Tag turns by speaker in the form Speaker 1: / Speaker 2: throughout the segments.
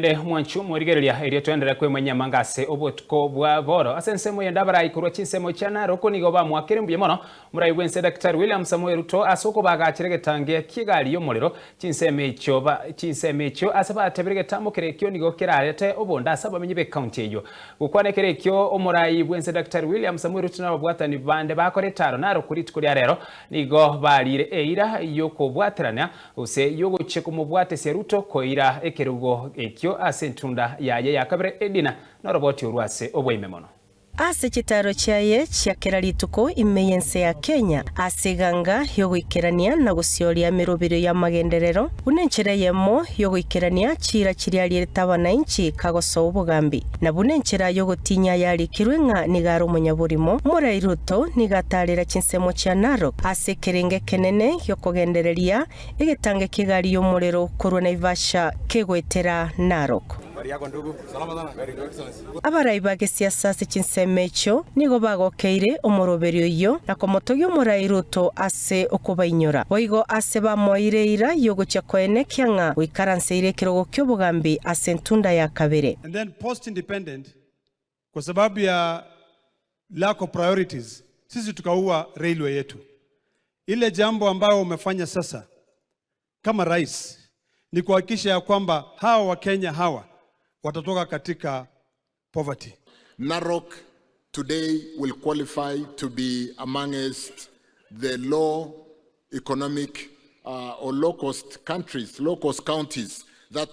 Speaker 1: naende mwanchu murigereria iria twendera kwe manyamangase obutko bwa boro asensemo yendabara ikurwa chinsemo cha Narok nigo bamwakire mbuye mono murai wense Dr. William Samuel RUTO asoko bagachire Egetange kigali y'omuliro chinsemo echo asaba tebirege tamukire kyo nigo kirarete obonda asaba menyibe county eyo gukwanekere kyo omurai wense Dr. William Samuel RUTO nababwatani bande bakore taro Narok kuritiko lya rero nigo balire eira yoko bwaterana use yogo cheko mubwate se RUTO koira ekerugo ekyo asentunda yaye yakabere edina na roboti urwase obwime mono
Speaker 2: ase chitaro chaye chiakera rituko imeyense ya Kenya asiganga yogoikerania na gucioria mirubiro ya magenderero bunenchera yemo yogoikerania chira chiriari tabana inchi kagoso ubugambi na bunenchera yogotinya yari kirwenga nigaro munyaburimo murai RUTO nigatarira chinsemo cha Narok ase kerenge kenene yokogendereria Egetange kigali y'omuliro korwa NAIVASHA kegwetera Narok. Abarai bage siasa sechinsemecho nigo bagokeire omoroberio yo na komotogyo murai RUTO ase okubainyora boigo ase bamoireira yogocha kwene kyanga wikaranseire kirogo kyobugambi ase ntunda ya kabere.
Speaker 3: And then post independent kwa sababu ya lack of priorities sisi tukaua railway yetu. Ile jambo ambayo umefanya sasa kama rais ni kuhakikisha ya kwamba hawa wa Kenya hawa watatoka katika poverty.
Speaker 4: Narok today will qualify to be amongst the low economic or low-cost countries, low-cost counties that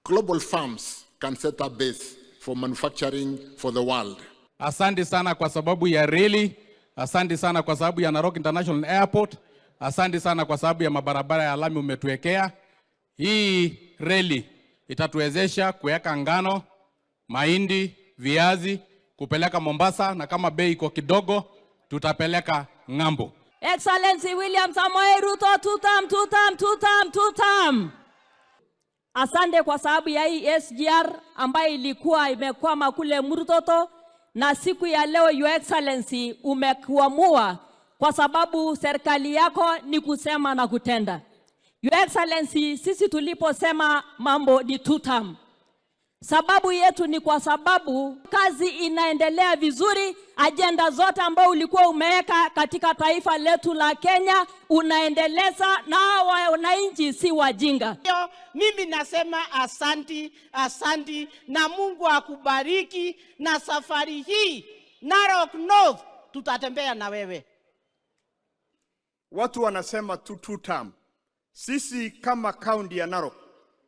Speaker 4: global firms can set up base for manufacturing for the world.
Speaker 5: Asante sana kwa sababu ya reli, asante sana kwa sababu ya Narok International Airport, asante sana kwa sababu ya mabarabara ya lami umetuwekea. Hii reli itatuwezesha kuweka ngano, mahindi, viazi, kupeleka Mombasa na kama bei iko kidogo tutapeleka ngambo.
Speaker 6: Excellency William Samuel RUTO two term. Asante kwa sababu ya hii SGR ambayo ilikuwa imekwama kule Murtoto na siku ya leo Your Excellency umekuamua kwa sababu serikali yako ni kusema na kutenda. Your Excellency, sisi tuliposema mambo ni two term. Sababu yetu ni kwa sababu kazi inaendelea vizuri, agenda zote ambao ulikuwa umeweka katika taifa letu la Kenya unaendeleza na wananchi si wajinga.
Speaker 7: Mimi nasema asanti na Mungu akubariki na safari hii Narok North tutatembea na wewe.
Speaker 8: Watu wanasema two term. Sisi kama county ya Narok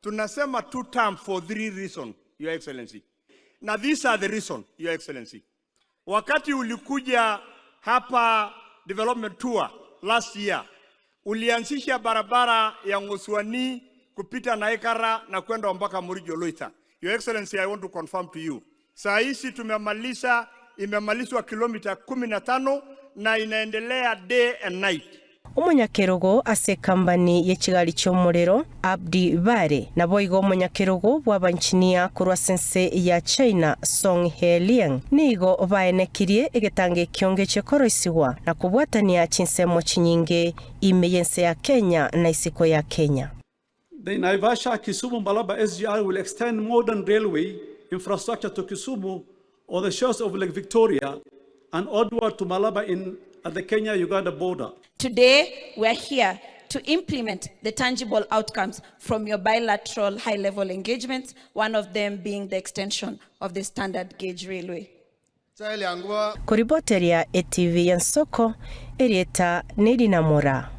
Speaker 8: tunasema two term for 3 reasons, Your Excellency. Na these are the reason, Your Excellency. Wakati ulikuja hapa development tour last year, ulianzisha barabara ya Ngoswani kupita Naikara na kwenda mpaka Murijo Loita. Your Excellency, I want to confirm to you. Saa hizi imemalizwa kilomita 15 na inaendelea day and night.
Speaker 2: Umunyakerogo ase kambani yechigali cy'omuliro Abdi Bare na boigo umunyakerogo bwabanchinia kurwa sense ya China Song Heliang nigo baenekirie Egetange kyonge cyekoroisiwa na kubwatania chinsemo chinyinge imeyense ya Kenya na isiko ya Kenya.
Speaker 9: The NAIVASHA KISUMU Malaba SGR will extend modern railway infrastructure to Kisumu on the shores of Lake Victoria and onward to Malaba at the Kenya-Uganda border.
Speaker 10: Today, we're here to implement the tangible outcomes from your bilateral high-level engagements, one of them being the extension of the standard gauge railway.
Speaker 2: Kuriboteria ETV Yansoko, Erieta Nedinamura.